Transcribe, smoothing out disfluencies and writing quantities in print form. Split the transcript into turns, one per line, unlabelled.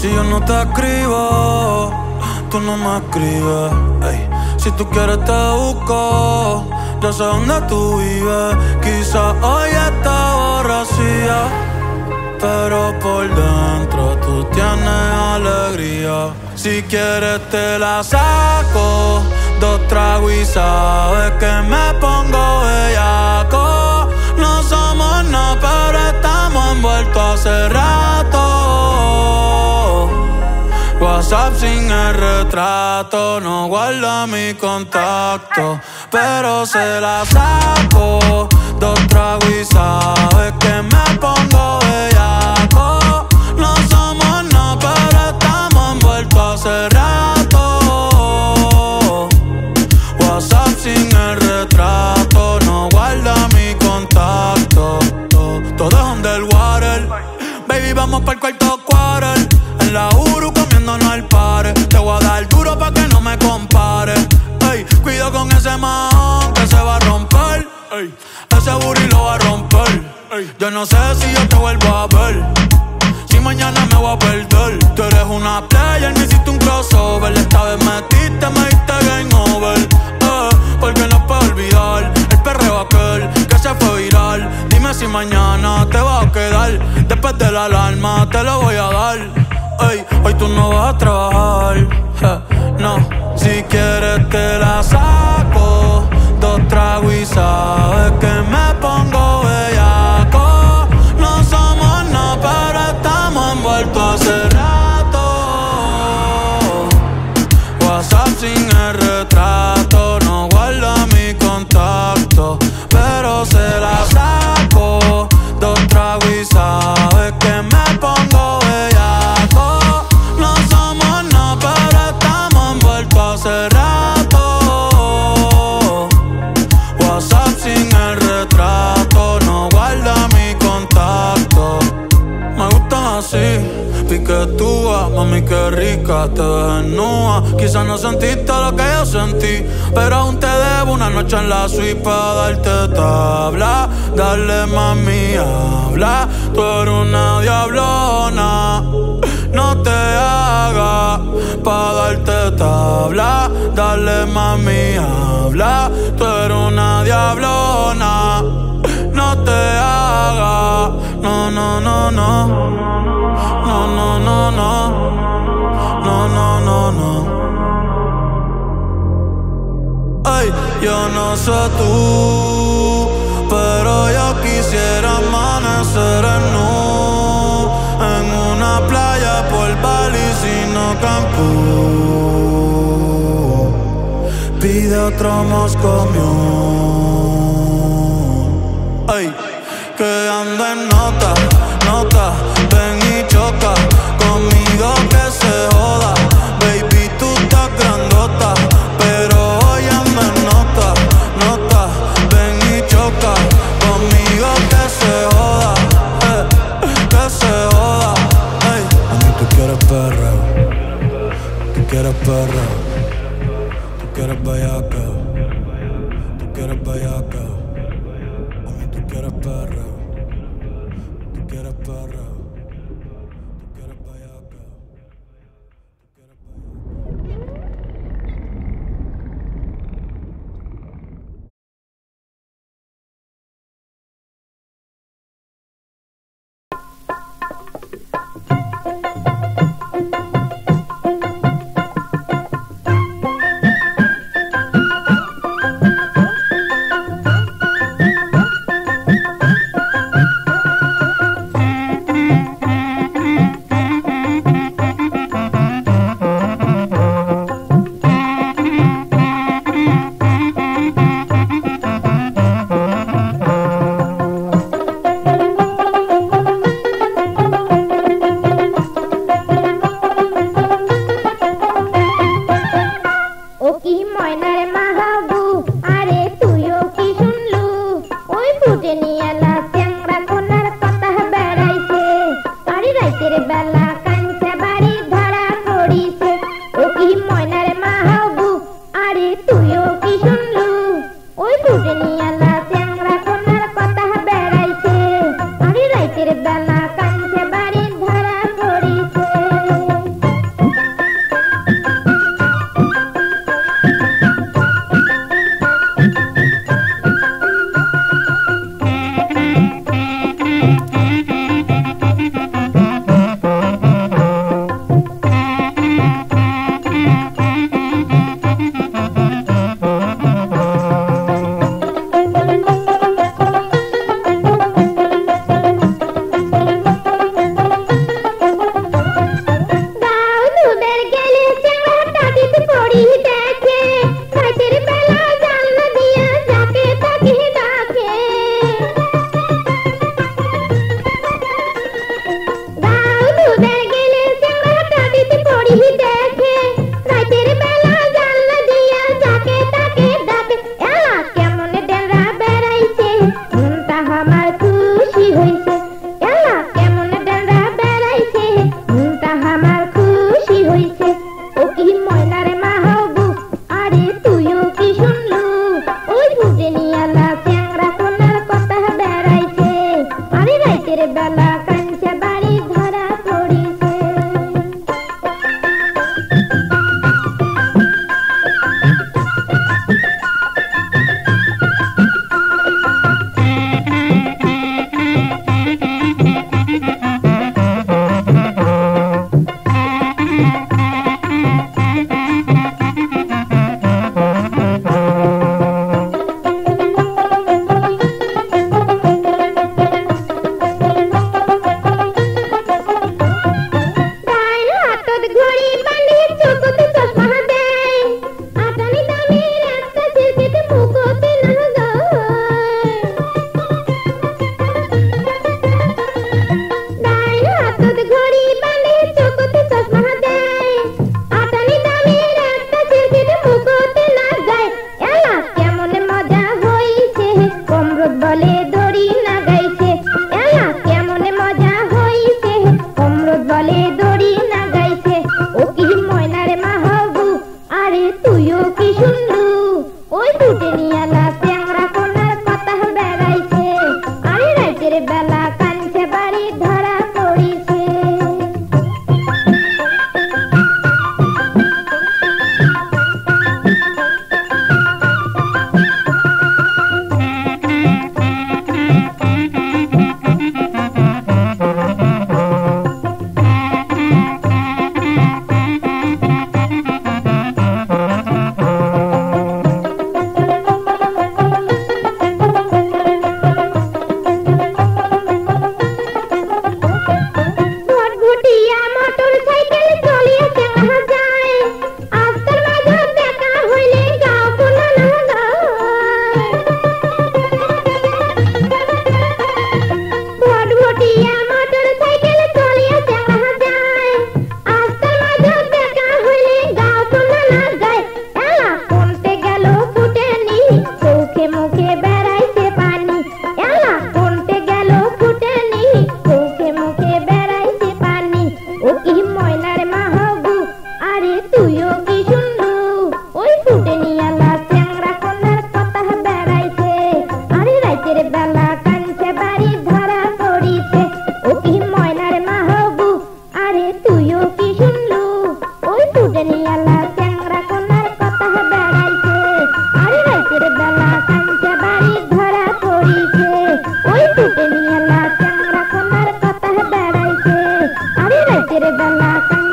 Si yo no te escribo, tú no me escribes. Ey. Si tú quieres te busco, yo sé dónde tú vives. Quizás hoy está borracía, pero por dentro tú tienes alegría. Si quieres te la saco, 2 tragos y sabes que me pongo bellaco. No somos nada, pero estamos envueltos hace rato. WhatsApp sin el retrato, no guarda mi contacto, pero se la saco, 2 tragos y sabes que me pongo bellaco. No somos nada, pero estamos envueltos hace rato. WhatsApp sin el retrato, no guarda mi contacto. Todo es underwater, baby, vamos pa'l cuarto quarter. En la Uru comiéndonos al pare. Te voy a dar duro pa' que no me compare. Ey, cuido con ese man que se va a romper. Ey, ese booty lo va a romper. Ey, yo no sé si yo te vuelvo a ver, si mañana me voy a perder. Tú eres una player, me hiciste un crossover. Esta vez metiste, me diste game over. Porque no puedo olvidar el perreo aquel que se fue viral. Dime si mañana te vas a quedar. Después de la alarma te lo voy a dar. Ey, hoy tú no vas a trabajar, no. Si quieres te la saco, 2 tragos y sabes que me pongo bellaco. No somos nada, pero estamos envueltos hace rato. WhatsApp sin el retrato, no guarda mi contacto, pero se la saco, 2 tragos y sabes que me pongo bellaco. No somos nada, pero estamos envueltos hace rato. WhatsApp sin el retrato, no guarda mi contacto. Me gustan así, piquetúa, mami qué rica, te ves desnuda. Quizás no sentiste lo que yo sentí, pero aún te debo una noche en la suite pa' darte tabla. Dale mami, habla, tú eres una diablona. No te hagas pa' darte tabla. Dale mami, habla, tú eres una diablona. No te hagas, no, no, no, no. No, no, no, no. No, no, no, no. Ay, yo no sé tú, pero yo quisiera amanecer en una playa por Bali, sino Cancún. Pide otro Moscow Mule. Ay, que anda en nota, nota. Ven y choca conmigo que se joda. Baby, tú estás grandota, pero hoy anda en nota, nota. Ven y choca conmigo que se joda, que se joda. Ey, mami, tú quieres perreo, tú quieres perreo, tú quieres bellaca, tú quieres bellaca. Mami, tú quieres perreo, tú quieres perreo.
রাতের বেলা কাঞ্চে বাড়ির ধরা পড়িছে। দড়ি না গাইছে ও কি ময়নার মাহবু আরে তুইও কি শুনলু ওই ফুটে নিয়ালা চ্যাংরা কোনার কথা বেড়াইছে আরে রাতের বেলা কানছে বাড়ি ধরা পড়িছে Bella